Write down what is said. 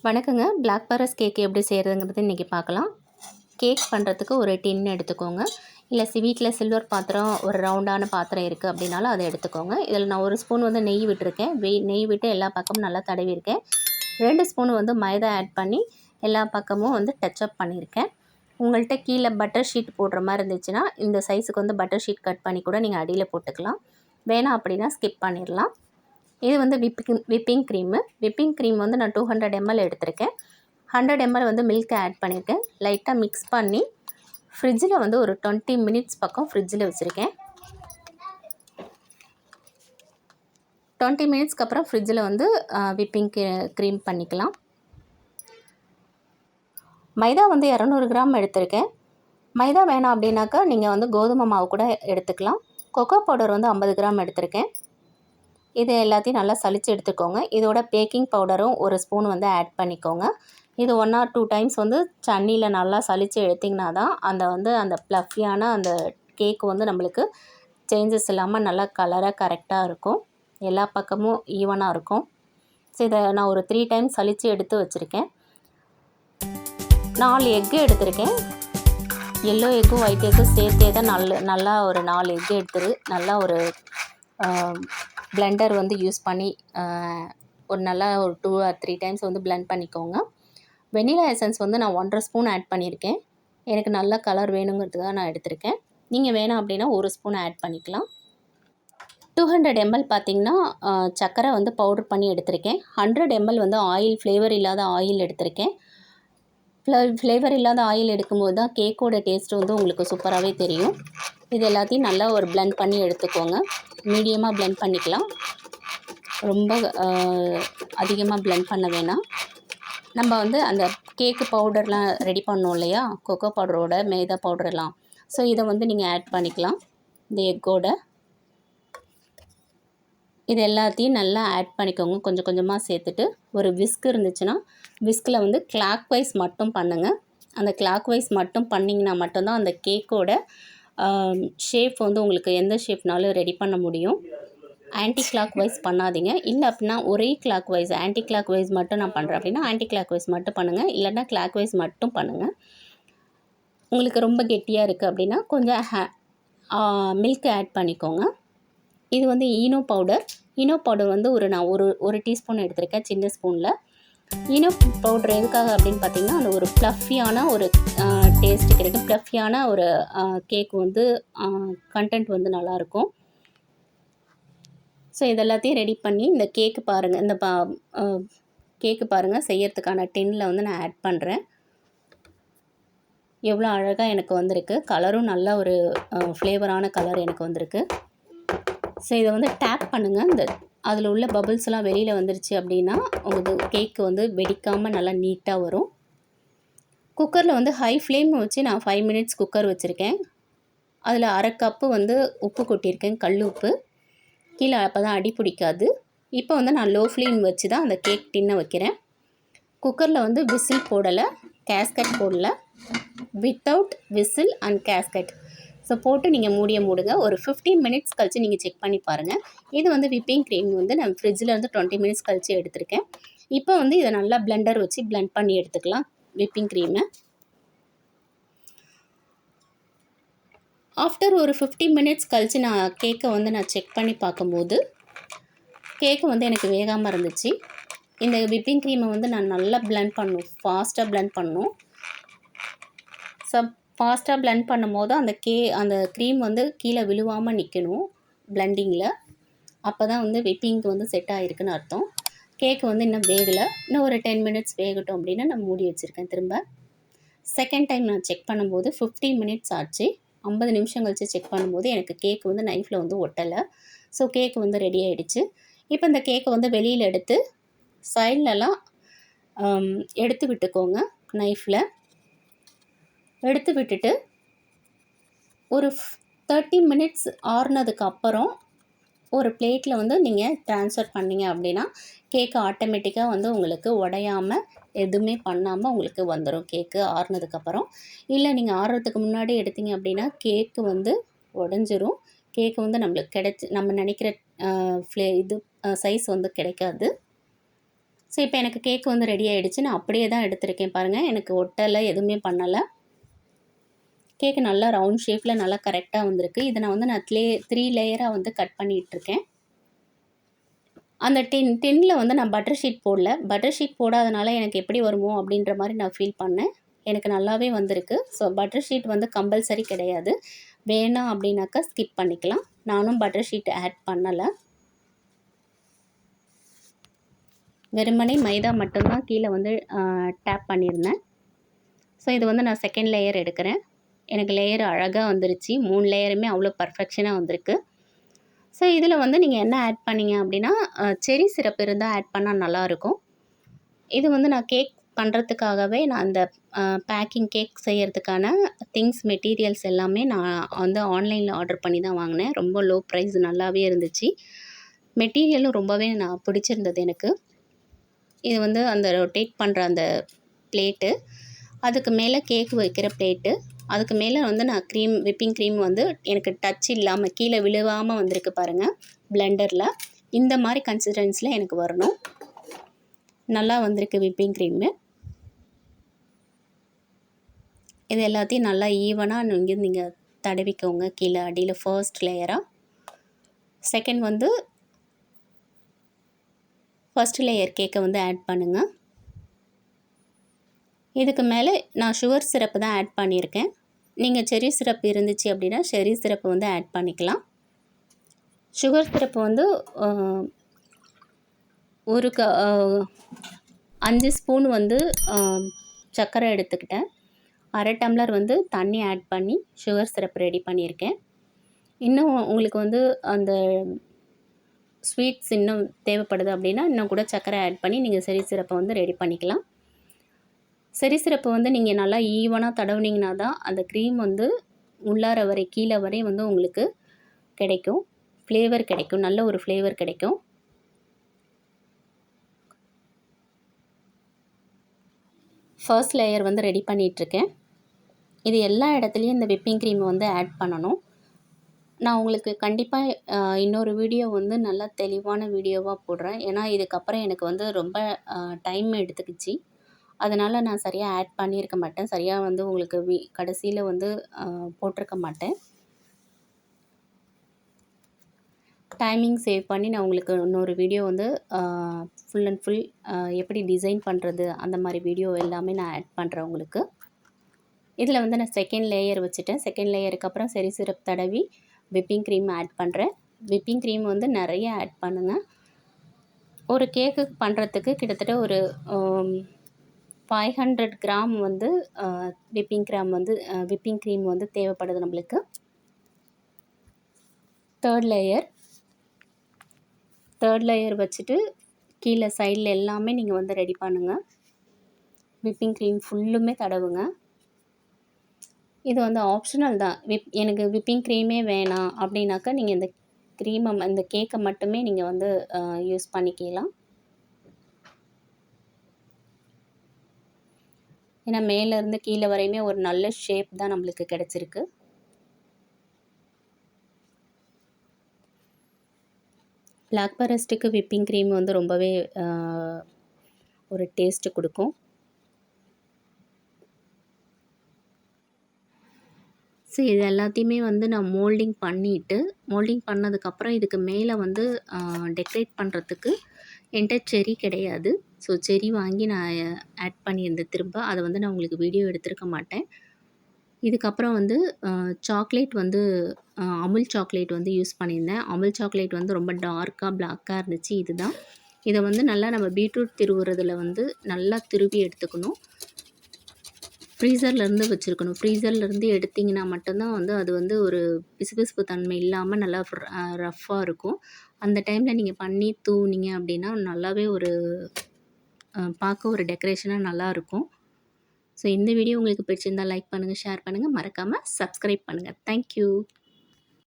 வணக்கங்க. Black forest cake எப்படி செய்கிறதுங்கிறது இன்றைக்கி பார்க்கலாம். கேக் பண்ணுறதுக்கு ஒரு டின் எடுத்துக்கோங்க. இல்லை வீட்டில் சில்வர் பாத்திரம் ஒரு ரவுண்டான பாத்திரம் இருக்குது அப்படின்னாலும் அதை எடுத்துக்கோங்க. இதில் நான் 1 ஸ்பூன் வந்து நெய் விட்டுருக்கேன். நெய் விட்டு எல்லா பக்கமும் நல்லா தடவிருக்கேன். 2 ஸ்பூன் வந்து மைதா ஆட் பண்ணி எல்லா பக்கமும் வந்து டச்சப் பண்ணியிருக்கேன். உங்கள்கிட்ட கீழே பட்டர் ஷீட் போடுற மாதிரி இருந்துச்சுன்னா இந்த சைஸுக்கு வந்து பட்டர் ஷீட் கட் பண்ணி கூட நீங்கள் அடியில் போட்டுக்கலாம். வேணாம் அப்படின்னா ஸ்கிப் பண்ணிடலாம். இது வந்து விப்பிங் க்ரீம் வந்து நான் 200 ml எடுத்திருக்கேன். 100 ml வந்து மில்க் ஆட் பண்ணியிருக்கேன். லைட்டாக மிக்ஸ் பண்ணி ஃப்ரிட்ஜில் வந்து ஒரு 20 மினிட்ஸ் பக்கம் ஃப்ரிட்ஜில் வச்சுருக்கேன். 20 மினிட்ஸ்க்கு அப்புறம் ஃப்ரிட்ஜில் வந்து விப்பிங் க்ரீம் பண்ணிக்கலாம். மைதா வந்து 200 கிராம் எடுத்திருக்கேன். மைதா வேணாம் அப்படின்னாக்கா நீங்கள் வந்து கோதுமை மாவு கூட எடுத்துக்கலாம். கொக்கோ பவுடர் வந்து 50 கிராம் எடுத்திருக்கேன். இது எல்லாத்தையும் நல்லா சலித்து எடுத்துக்கோங்க. இதோட பேக்கிங் பவுடரும் 1 ஸ்பூன் வந்து ஆட் பண்ணிக்கோங்க. இது 1 or 2 டைம்ஸ் வந்து தண்ணியில் நல்லா சலித்து எடுத்திங்கன்னா தான் அந்த ப்ளஃபியான அந்த கேக் வந்து நம்மளுக்கு சேஞ்சஸ் இல்லாமல் நல்லா கலராக கரெக்டாக இருக்கும். எல்லா பக்கமும் ஈவனாக இருக்கும். ஸோ இதை நான் ஒரு 3 டைம்ஸ் சலித்து எடுத்து வச்சுருக்கேன். 4 எக்கு எடுத்திருக்கேன். எல்லோ எக்கும் ஒயிட் எக்கும் சேர்த்தே தான் நல்லா ஒரு 4 எக்கு எடுத்துரு நல்லா ஒரு பிளெண்டர் வந்து யூஸ் பண்ணி ஒரு 2 or 3 டைம்ஸ் வந்து பிளெண்ட் பண்ணிக்கோங்க. வெனிலா எசன்ஸ் வந்து நான் 1.5 ஸ்பூன் ஆட் பண்ணியிருக்கேன். எனக்கு நல்ல கலர் வேணுங்கிறதுக்காக நான் எடுத்திருக்கேன். நீங்கள் வேணாம் அப்படின்னா 1 ஸ்பூன் ஆட் பண்ணிக்கலாம். 200 ml பார்த்திங்கன்னா சர்க்கரை வந்து பவுடர் பண்ணி எடுத்திருக்கேன். 100 ml வந்து ஃப்ளேவர் இல்லாத ஆயில் எடுத்திருக்கேன். ஃப்ளேவர் இல்லாத ஆயில் எடுக்கும்போது தான் கேக்கோட டேஸ்ட்டு வந்து உங்களுக்கு சூப்பராகவே தெரியும். இது எல்லாத்தையும் நல்லா ஒரு பிளெண்ட் பண்ணி எடுத்துக்கோங்க. மீடியமாக பிளெண்ட் பண்ணிக்கலாம். ரொம்ப அதிகமாக பிளெண்ட் பண்ண வேணாம். நம்ம வந்து அந்த கேக்கு பவுடர்லாம் ரெடி பண்ணோம் இல்லையா, கொக்கோ பவுடரோட மைதா பவுடரெல்லாம். ஸோ இதை வந்து நீங்கள் ஆட் பண்ணிக்கலாம் இந்த எக்கோட. இது எல்லாத்தையும் நல்லா ஆட் பண்ணிக்கோங்க. கொஞ்சம் கொஞ்சமாக சேர்த்துட்டு ஒரு விஸ்க் இருந்துச்சுன்னா விஸ்கில் வந்து கிளாக் வைஸ் மட்டும் பண்ணுங்கள். அந்த கிளாக் வைஸ் மட்டும் பண்ணிங்கன்னா மட்டும்தான் அந்த கேக்கோட ஷேப் வந்து உங்களுக்கு எந்த ஷேப்னாலும் ரெடி பண்ண முடியும். ஆன்டி கிளாக் வைஸ் பண்ணாதீங்க. இல்லை அப்படின்னா ஒரே clockwise anticlockwise மட்டும் நான் பண்ணுறேன் அப்படின்னா ஆன்டி கிளாக் வைஸ் மட்டும் பண்ணுங்கள். இல்லைன்னா கிளாக் வைஸ் மட்டும் பண்ணுங்கள். உங்களுக்கு ரொம்ப கெட்டியாக இருக்குது அப்படின்னா கொஞ்சம் மில்க் ஆட் பண்ணிக்கோங்க. இது வந்து ஈனோ பவுடர் வந்து நான் ஒரு டீஸ்பூன் எடுத்திருக்கேன் சின்ன ஸ்பூனில். ஈனோ பவுடர் எதுக்காக அப்படின்னு பார்த்திங்கன்னா அந்த ஒரு ப்ளஃபியான ஒரு டேஸ்ட்டு கிடைக்கும். ப்ளஃபியான ஒரு கேக் வந்து கண்டென்ட் வந்து நல்லாயிருக்கும். ஸோ இதெல்லாத்தையும் ரெடி பண்ணி இந்த கேக்கு பாருங்கள். கேக்கு பாருங்கள் செய்யறதுக்கான டின்னில் வந்து நான் ஆட் பண்ணுறேன். எவ்வளோ அழகாக எனக்கு வந்திருக்கு. கலரும் நல்ல ஒரு ஃப்ளேவரான கலர் எனக்கு வந்திருக்கு. ஸோ இதை வந்து டேப் பண்ணுங்கள். அதில் உள்ள பபிள்ஸ்லாம் வெளியில் வந்துருச்சு அப்படின்னா உங்களுக்கு கேக்கு வந்து வெடிக்காமல் நல்லா நீட்டாக வரும். குக்கரில் வந்து ஹை ஃப்ளேம் வச்சு நான் 5 மினிட்ஸ் குக்கர் வச்சுருக்கேன். அதில் 1/2 கப்பு வந்து உப்பு கொட்டியிருக்கேன், கல் உப்பு. கீழே அப்போ தான் அடி பிடிக்காது. இப்போ வந்து நான் லோ ஃப்ளேம் வச்சு தான் அந்த கேக் டின்னை வைக்கிறேன். குக்கரில் வந்து விசில் போடலை, கேஸ்கட் போடலை. Without whistle and gasket. So போட்டு நீங்கள் மூடுங்க. ஒரு 15 மினிட்ஸ் கழித்து நீங்கள் செக் பண்ணி பாருங்கள். இது வந்து விப்பிங் க்ரீம் வந்து நான் ஃப்ரிட்ஜில் இருந்து 20 மினிட்ஸ் கழித்து எடுத்திருக்கேன். இப்போ வந்து இதை நல்லா பிளெண்டர் வச்சு பிளெண்ட் பண்ணி எடுத்துக்கலாம் விப்பிங் க்ரீமை. ஆஃப்டர் ஒரு 15 மினிட்ஸ் கழித்து நான் கேக்கை வந்து நான் செக் பண்ணி பார்க்கும்போது கேக்கு வந்து எனக்கு வேகாமல் இருந்துச்சு. இந்த விப்பிங் க்ரீமை வந்து நான் நல்லா பிளெண்ட் ஃபாஸ்ட்டாக பிளெண்ட் பண்ணணும். ஃபாஸ்ட்டாக பிளெண்ட் பண்ணும்போது அந்த க்ரீம் வந்து கீழே விழுவாமல் நிற்கணும் பிளெண்டிங்கில். அப்போ தான் வந்து விப்பிங்க்கு வந்து செட் ஆகிருக்குன்னு அர்த்தம். கேக்கு வந்து இன்னும் வேகலை. இன்னும் ஒரு 10 மினிட்ஸ் வேகட்டும் அப்படின்னு நான் மூடி வச்சுருக்கேன். திரும்ப செகண்ட் டைம் நான் செக் பண்ணும்போது 15 மினிட்ஸ் ஆச்சு. 50 நிமிஷம் கழித்து செக் பண்ணும்போது எனக்கு கேக்கு வந்து நைஃப்பில் வந்து ஒட்டலை. ஸோ கேக்கு வந்து ரெடி ஆகிடுச்சு. இப்போ இந்த கேக்கை வந்து வெளியில் எடுத்து சைட்லலாம் எடுத்து விட்டுக்கோங்க. நைஃப்பில் எடுத்து விட்டுட்டு ஒரு 30 மினிட்ஸ் ஆறுனதுக்கு அப்புறம் ஒரு பிளேட்டில் வந்து நீங்கள் ட்ரான்ஸ்ஃபர் பண்ணிங்க அப்படின்னா கேக்கு ஆட்டோமேட்டிக்காக வந்து உங்களுக்கு உடையாமல் எதுவுமே பண்ணாமல் உங்களுக்கு வந்துடும் கேக்கு ஆறுனதுக்கப்புறம். இல்லை நீங்கள் ஆறுறதுக்கு முன்னாடி எடுத்தீங்க அப்படின்னா கேக்கு வந்து உடஞ்சிரும். கேக்கு வந்து நம்மளுக்கு நம்ம நினைக்கிற சைஸ் வந்து கிடைக்காது. ஸோ இப்போ எனக்கு கேக் வந்து ரெடி ஆகிடுச்சு. நான் அப்படியே தான் எடுத்திருக்கேன் பாருங்கள். எனக்கு ஒட்டலை, எதுவுமே பண்ணலை. கேக்கு நல்லா ரவுண்ட் ஷேப்பில் நல்லா கரெக்டாக வந்திருக்கு. இதை நான் வந்து 3 லேயராக வந்து கட் பண்ணிகிட்ருக்கேன். அந்த டின்னில் வந்து நான் பட்டர் ஷீட் போடல. பட்டர் ஷீட் போடாதனால எனக்கு எப்படி வருமோ அப்படின்ற மாதிரி நான் ஃபீல் பண்ணேன். எனக்கு நல்லாவே வந்திருக்கு. ஸோ பட்டர் ஷீட் வந்து கம்பல்சரி கிடையாது. வேணாம் அப்படின்னாக்கா ஸ்கிப் பண்ணிக்கலாம். நானும் பட்டர் ஷீட் ஆட் பண்ணலை. வெறுமனே மைதா மட்டும்தான் கீழே வந்து டேப் பண்ணியிருந்தேன். ஸோ இது வந்து நான் செகண்ட் லேயர் எடுக்கிறேன். எனக்கு லேயர் அழகாக வந்துருச்சு. 3 லேயருமே அவ்வளோ பர்ஃபெக்ஷனாக வந்திருக்கு. ஸோ இதில் வந்து நீங்கள் என்ன ஆட் பண்ணீங்க அப்படின்னா செரி சிரப் இருந்தால் ஆட் பண்ணால் நல்லாயிருக்கும். இது வந்து நான் கேக் பண்ணுறதுக்காகவே நான் அந்த பேக்கிங் கேக் செய்கிறதுக்கான மெட்டீரியல்ஸ் எல்லாமே நான் வந்து ஆன்லைனில் ஆர்டர் பண்ணி தான் வாங்கினேன். ரொம்ப லோ ப்ரைஸ், நல்லாவே இருந்துச்சு. மெட்டீரியலும் ரொம்பவே நான் பிடிச்சிருந்தது எனக்கு. இது வந்து அந்த ரொட்டேட் பண்ணுற அந்த பிளேட்டு, அதுக்கு மேலே கேக் வைக்கிற பிளேட்டு, அதுக்கு மேலே வந்து நான் விப்பிங் க்ரீம் வந்து எனக்கு டச் இல்லாமல் கீழே விழுவாமல் வந்திருக்கு பாருங்கள் பிளெண்டரில். இந்த மாதிரி கன்சிஸ்டன்சியில் எனக்கு வரணும். நல்லா வந்திருக்கு விப்பிங் க்ரீமு. இது எல்லாத்தையும் நல்லா ஈவனாக நீங்கள் தடவிக்கோங்க. கீழே அடியில் ஃபர்ஸ்ட் லேயராக. செகண்ட் வந்து ஃபர்ஸ்ட் லேயர் கேக்கை வந்து ஆட் பண்ணுங்கள். இதுக்கு மேலே நான் சுகர் சிரப்பு தான் ஆட் பண்ணியிருக்கேன். நீங்கள் செர்ரி சிரப் இருந்துச்சு அப்படின்னா செர்ரி சிரப்பு வந்து ஆட் பண்ணிக்கலாம். சுகர் சிரப்பு வந்து 5 ஸ்பூன் வந்து சர்க்கரை எடுத்துக்கிட்டேன். 1/2 டம்ளர் வந்து தண்ணி ஆட் பண்ணி சுகர் சிரப் ரெடி பண்ணியிருக்கேன். இன்னும் உங்களுக்கு வந்து அந்த ஸ்வீட்ஸ் இன்னும் தேவைப்படுது அப்படின்னா இன்னும் கூட சர்க்கரை ஆட் பண்ணி நீங்கள் செர்ரி சிரப்பை வந்து ரெடி பண்ணிக்கலாம். செர்ரி சிரப்பு வந்து நீங்கள் நல்லா ஈவனாக தடவுனீங்கன்னா தான் அந்த க்ரீம் வந்து உள்ளார வரை கீழே வரை வந்து உங்களுக்கு கிடைக்கும். ஃப்ளேவர் கிடைக்கும், நல்ல ஒரு ஃப்ளேவர் கிடைக்கும். ஃபர்ஸ்ட் லேயர் வந்து ரெடி பண்ணிகிட்ருக்கேன். இது எல்லா இடத்துலையும் இந்த விப்பிங் க்ரீம் வந்து ஆட் பண்ணணும். நான் உங்களுக்கு கண்டிப்பாக இன்னொரு வீடியோ வந்து நல்லா தெளிவான வீடியோவாக போடுறேன். ஏன்னா இதுக்கப்புறம் எனக்கு வந்து ரொம்ப டைம் எடுத்துக்கிச்சு. அதனால் நான் சரியாக ஆட் பண்ணியிருக்க மாட்டேன். சரியாக வந்து உங்களுக்கு கடைசியில் வந்து போட்டிருக்க மாட்டேன். டைமிங் சேவ் பண்ணி நான் உங்களுக்கு இன்னொரு வீடியோ வந்து ஃபுல் அண்ட் ஃபுல் எப்படி டிசைன் பண்ணுறது அந்த மாதிரி வீடியோ எல்லாமே நான் ஆட் பண்ணுறேன் உங்களுக்கு. இதில் வந்து நான் செகண்ட் லேயர் வச்சுட்டேன். செகண்ட் லேயருக்கு அப்புறம் செர்ரி சிரப் தடவி விப்பிங் க்ரீம் ஆட் பண்ணுறேன். விப்பிங் க்ரீம் வந்து நிறைய ஆட் பண்ணுங்கள். ஒரு கேக்கு பண்ணுறதுக்கு கிட்டத்தட்ட ஒரு 500 கிராம் வந்து விப்பிங் க்ரீம் வந்து தேவைப்படுது நம்மளுக்கு. தேர்ட் லேயர் வச்சுட்டு கீழே சைடில் எல்லாமே நீங்கள் வந்து ரெடி பண்ணுங்கள். விப்பிங் க்ரீம் ஃபுல்லுமே தடவுங்க. இது வந்து ஆப்ஷனல் தான். எனக்கு விப்பிங் க்ரீமே வேணாம் அப்படின்னாக்கா நீங்கள் இந்த கேக்கை மட்டுமே நீங்கள் வந்து யூஸ் பண்ணிக்கலாம். ஏன்னா மேலேருந்து கீழே வரையுமே ஒரு நல்ல ஷேப் தான் நம்மளுக்கு கிடச்சிருக்கு. பிளாக் ஃபாரஸ்ட்டுக்கு விப்பிங் க்ரீம் வந்து ரொம்பவே ஒரு டேஸ்ட்டு கொடுக்கும். ஸோ இது எல்லாத்தையுமே வந்து நான் மோல்டிங் பண்ணதுக்கப்புறம் இதுக்கு மேலே வந்து டெக்கரேட் பண்ணுறதுக்கு என்கிட்ட செர்ரி கிடையாது. ஸோ செர்ரி வாங்கி நான் ஆட் பண்ணியிருந்தேன் திரும்ப. அதை வந்து நான் உங்களுக்கு வீடியோ எடுத்திருக்க மாட்டேன். இதுக்கப்புறம் வந்து சாக்லேட் வந்து அமுல் சாக்லேட் வந்து யூஸ் பண்ணியிருந்தேன். அமுல் சாக்லேட் வந்து ரொம்ப டார்க்காக பிளாக்காக இருந்துச்சு. இதுதான். இதை வந்து நல்லா நம்ம பீட்ரூட் திருவுறதுல வந்து நல்லா திருவி எடுத்துக்கணும். ஃப்ரீசர்லேருந்து வச்சுருக்கணும். ஃப்ரீசர்லேருந்து எடுத்திங்கன்னா மட்டும்தான் வந்து அது வந்து ஒரு பிசுபிசுப்பு தன்மை இல்லாமல் நல்லா ரஃப்பாக இருக்கும். அந்த டைமில் நீங்கள் பண்ணி தூவுனீங்க அப்படின்னா நல்லாவே ஒரு பார்க்க ஒரு டெக்கரேஷனாக நல்லாயிருக்கும். ஸோ இந்த வீடியோ உங்களுக்கு பிடிச்சிருந்தால் லைக் பண்ணுங்கள், ஷேர் பண்ணுங்கள், மறக்காமல் சப்ஸ்கிரைப் பண்ணுங்கள். தேங்க்யூ.